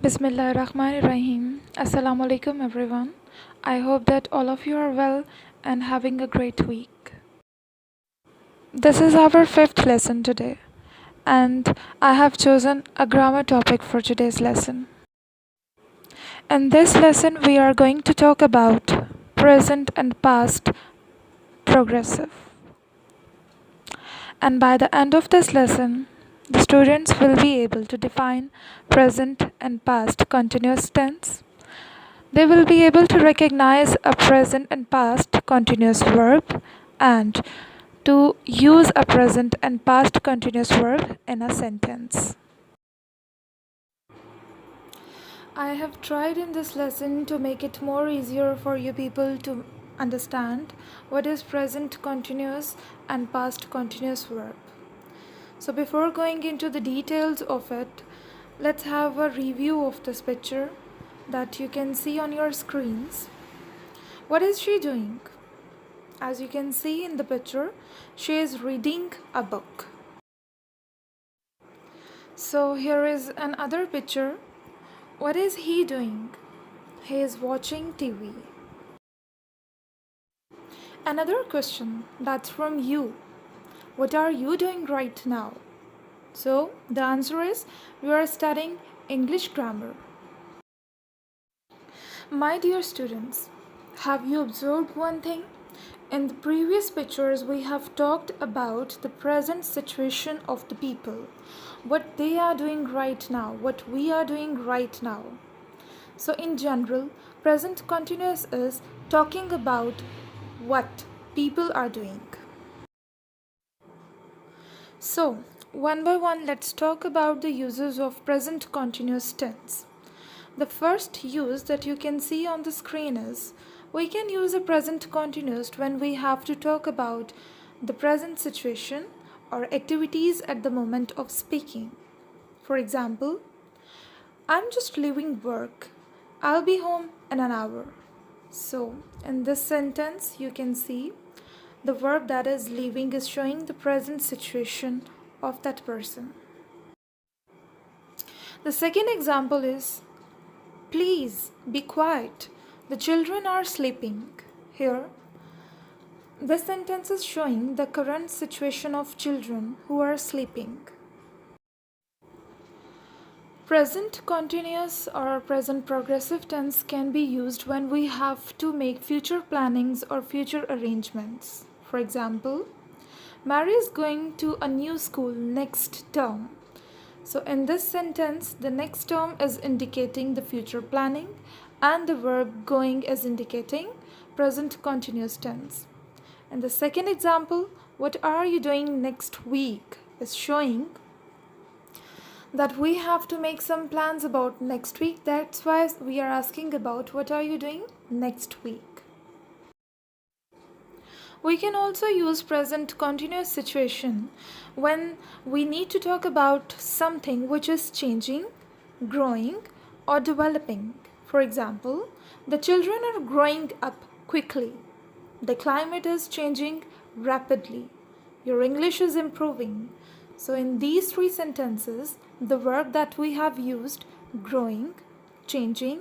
Bismillahirrahmanirrahim. Assalamu alaikum everyone. I hope that all of you are well and having a great week. This is our fifth lesson today, and I have chosen a grammar topic for today's lesson. In this lesson, we are going to talk about present and past progressive. And by the end of this lesson, the students will be able to define present and past continuous tense. They will be able to recognize a present and past continuous verb and to use a present and past continuous verb in a sentence. I have tried in this lesson to make it more easier for you people to understand what is present continuous and past continuous verb. So before going into the details of it, let's have a review of this picture that you can see on your screens. What is she doing? As you can see in the picture, she is reading a book. So here is another picture. What is he doing? He is watching TV. Another question that's from you. What are you doing right now? So the answer is we are studying English grammar. My dear students, have you observed one thing? In the previous pictures, we have talked about the present situation of the people, what they are doing right now, what we are doing right now. So in general, present continuous is talking about what people are doing. So, one by one, let's talk about the uses of present continuous tense. The first use that you can see on the screen is we can use a present continuous when we have to talk about the present situation or activities at the moment of speaking. For example, I'm just leaving work. I'll be home in an hour. So, in this sentence, you can see the verb that is leaving is showing the present situation of that person. The second example is please be quiet. The children are sleeping. Here, this sentence is showing the current situation of children who are sleeping. Present continuous or present progressive tense can be used when we have to make future plannings or future arrangements. For example, Mary is going to a new school next term. So in this sentence, the next term is indicating the future planning and the verb going is indicating present continuous tense. And the second example, what are you doing next week, is showing that we have to make some plans about next week. That's why we are asking about what are you doing next week. We can also use present continuous situation when we need to talk about something which is changing, growing, or developing. For example, the children are growing up quickly. The climate is changing rapidly. Your English is improving. So in these three sentences, the verb that we have used, growing, changing,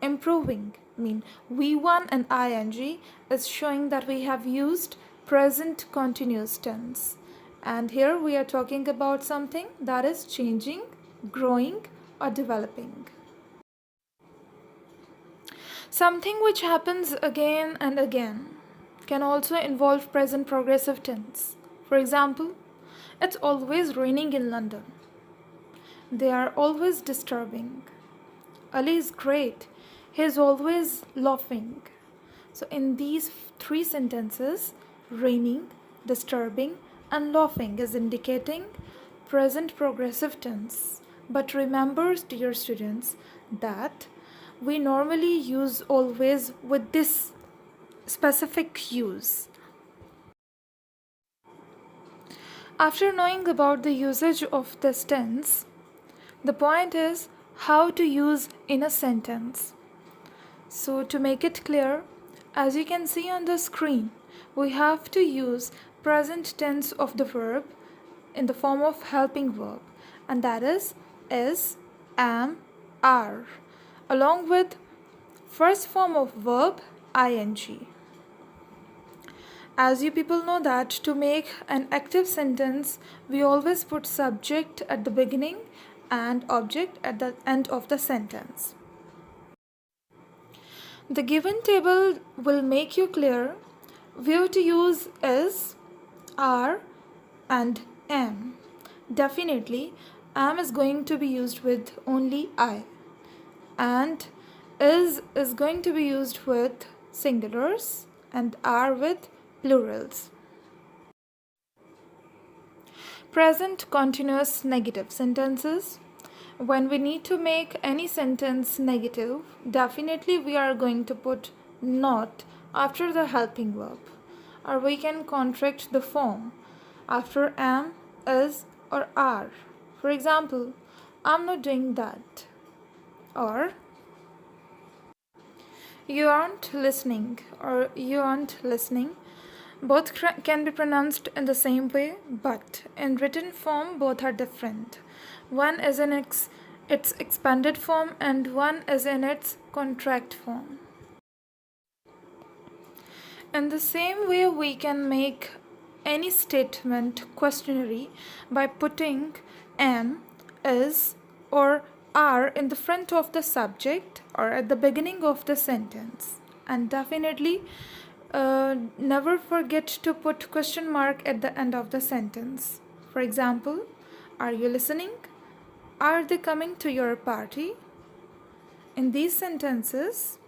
improving, mean V1 and ing is showing that we have used present continuous tense. And here we are talking about something that is changing, growing, or developing. Something which happens again and again can also involve present progressive tense. For example, it's always raining in London. They are always disturbing. Ali is great. He is always laughing. So in these three sentences, raining, disturbing, and laughing is indicating present progressive tense. But remember, dear students, that we normally use always with this specific use. After knowing about the usage of this tense, the point is how to use in a sentence. So to make it clear, as you can see on the screen, we have to use present tense of the verb in the form of helping verb, and that is, am, are, along with first form of verb ing. As you people know that to make an active sentence, we always put subject at the beginning and object at the end of the sentence. The given table will make you clear where to use is, are, and am. Definitely, am is going to be used with only I, and is going to be used with singulars, and are with plurals. Present continuous negative sentences. When we need to make any sentence negative, definitely we are going to put not after the helping verb, or we can contract the form after am, is, or are. For example, I'm not doing that, or you aren't listening, or you aren't listening. Both can be pronounced in the same way, but in written form both are different. One is in its expanded form and one is in its contract form. In the same way, we can make any statement questionary by putting am, is, or are in the front of the subject or at the beginning of the sentence. And definitely never forget to put question mark at the end of the sentence. For example, are you listening? Are they coming to your party? In these sentences,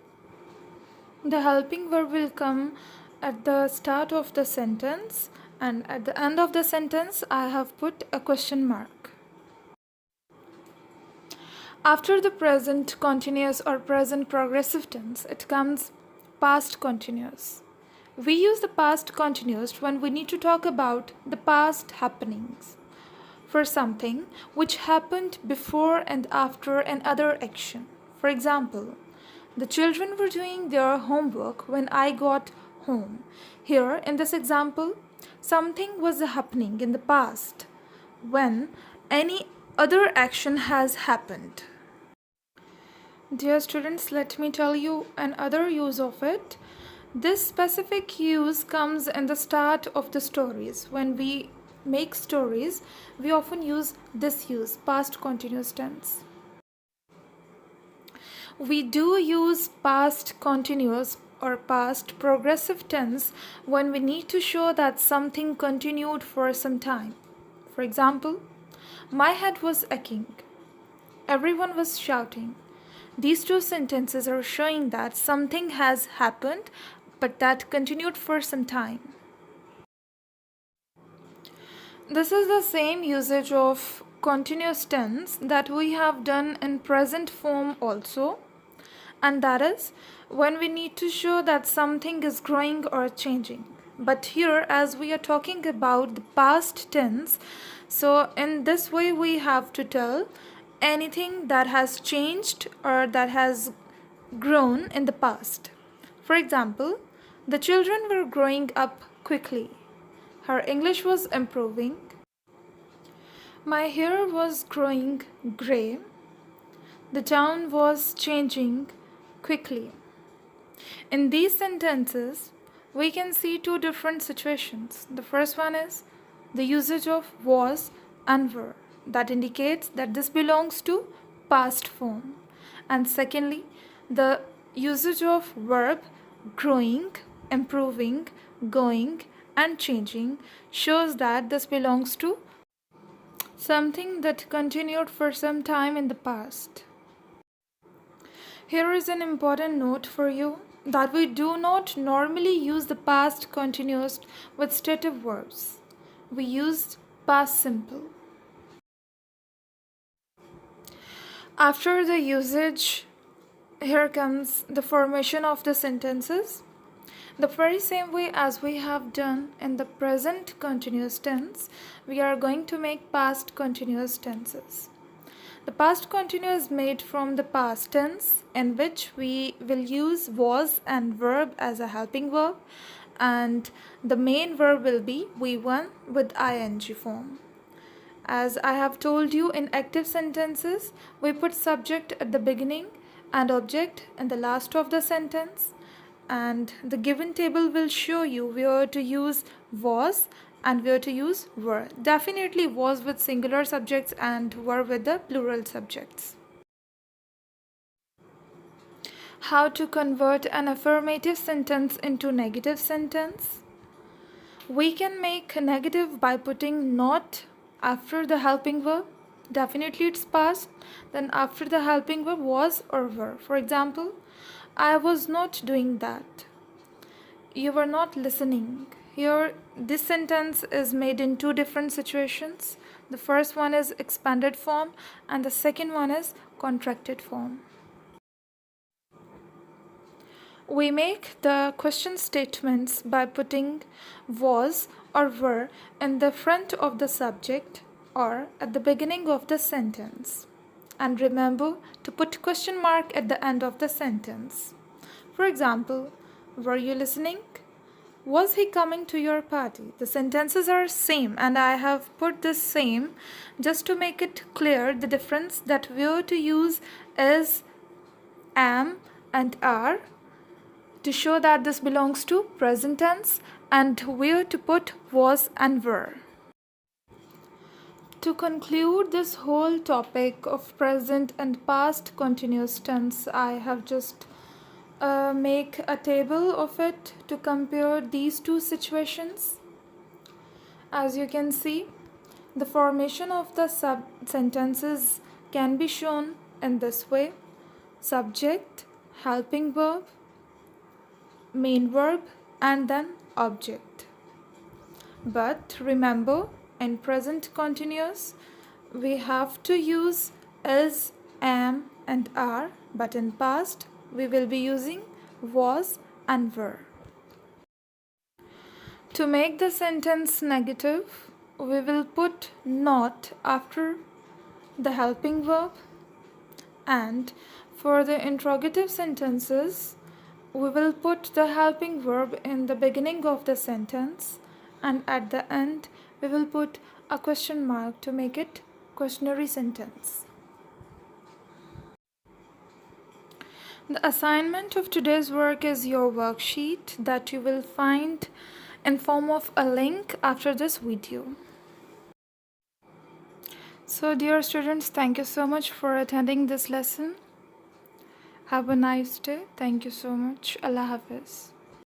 the helping verb will come at the start of the sentence, and at the end of the sentence I have put a question mark. After the present continuous or present progressive tense, it comes past continuous. We use the past continuous when we need to talk about the past happenings for something which happened before and after another action. For example, the children were doing their homework when I got home. Here, in this example, something was happening in the past when any other action has happened. Dear students, let me tell you another use of it. This specific use comes in the start of the stories. When we make stories, we often use this use, past continuous tense. We do use past continuous or past progressive tense when we need to show that something continued for some time. For example, my head was aching. Everyone was shouting. These two sentences are showing that something has happened, but that continued for some time. This is the same usage of continuous tense that we have done in present form also, and that is when we need to show that something is growing or changing. But here, as we are talking about the past tense, so in this way we have to tell anything that has changed or that has grown in the past. For example, the children were growing up quickly. Her English was improving. My hair was growing gray. The town was changing quickly. In these sentences, we can see two different situations. The first one is the usage of was and were. That indicates that this belongs to past form. And secondly, the usage of verb growing, improving, going, and changing shows that this belongs to something that continued for some time in the past. Here is an important note for you that we do not normally use the past continuous with stative verbs. We use past simple. After the usage, here comes the formation of the sentences. The very same way as we have done in the present continuous tense, we are going to make past continuous tenses. The past continuous is made from the past tense, in which we will use was and verb as a helping verb, and the main verb will be we1 with ing form. As I have told you, in active sentences, we put subject at the beginning and object in the last of the sentence. And the given table will show you where to use was and where to use were. Definitely was with singular subjects and were with the plural subjects. How to convert an affirmative sentence into negative sentence? We can make negative by putting not after the helping verb. Definitely it's past. Then after the helping verb was or were. For example, I was not doing that. You were not listening. Here, this sentence is made in two different situations. The first one is expanded form and the second one is contracted form. We make the question statements by putting was or were in the front of the subject or at the beginning of the sentence. And remember to put question mark at the end of the sentence. For example, were you listening? Was he coming to your party? The sentences are same and I have put this same just to make it clear the difference that where to use is, am and are, to show that this belongs to present tense, and where to put was and were. To conclude this whole topic of present and past continuous tense, I have just make a table of it to compare these two situations. As you can see, the formation of the sentences can be shown in this way: subject, helping verb, main verb, and then object. But remember, in present continuous, we have to use is, am, and are, but in past, we will be using was and were. To make the sentence negative, we will put not after the helping verb, and for the interrogative sentences, we will put the helping verb in the beginning of the sentence, and at the end we will put a question mark to make it questionary sentence. The assignment of today's work is your worksheet that you will find in form of a link after this video. So dear students, thank you so much for attending this lesson. Have a nice day. Thank you so much. Allah Hafiz.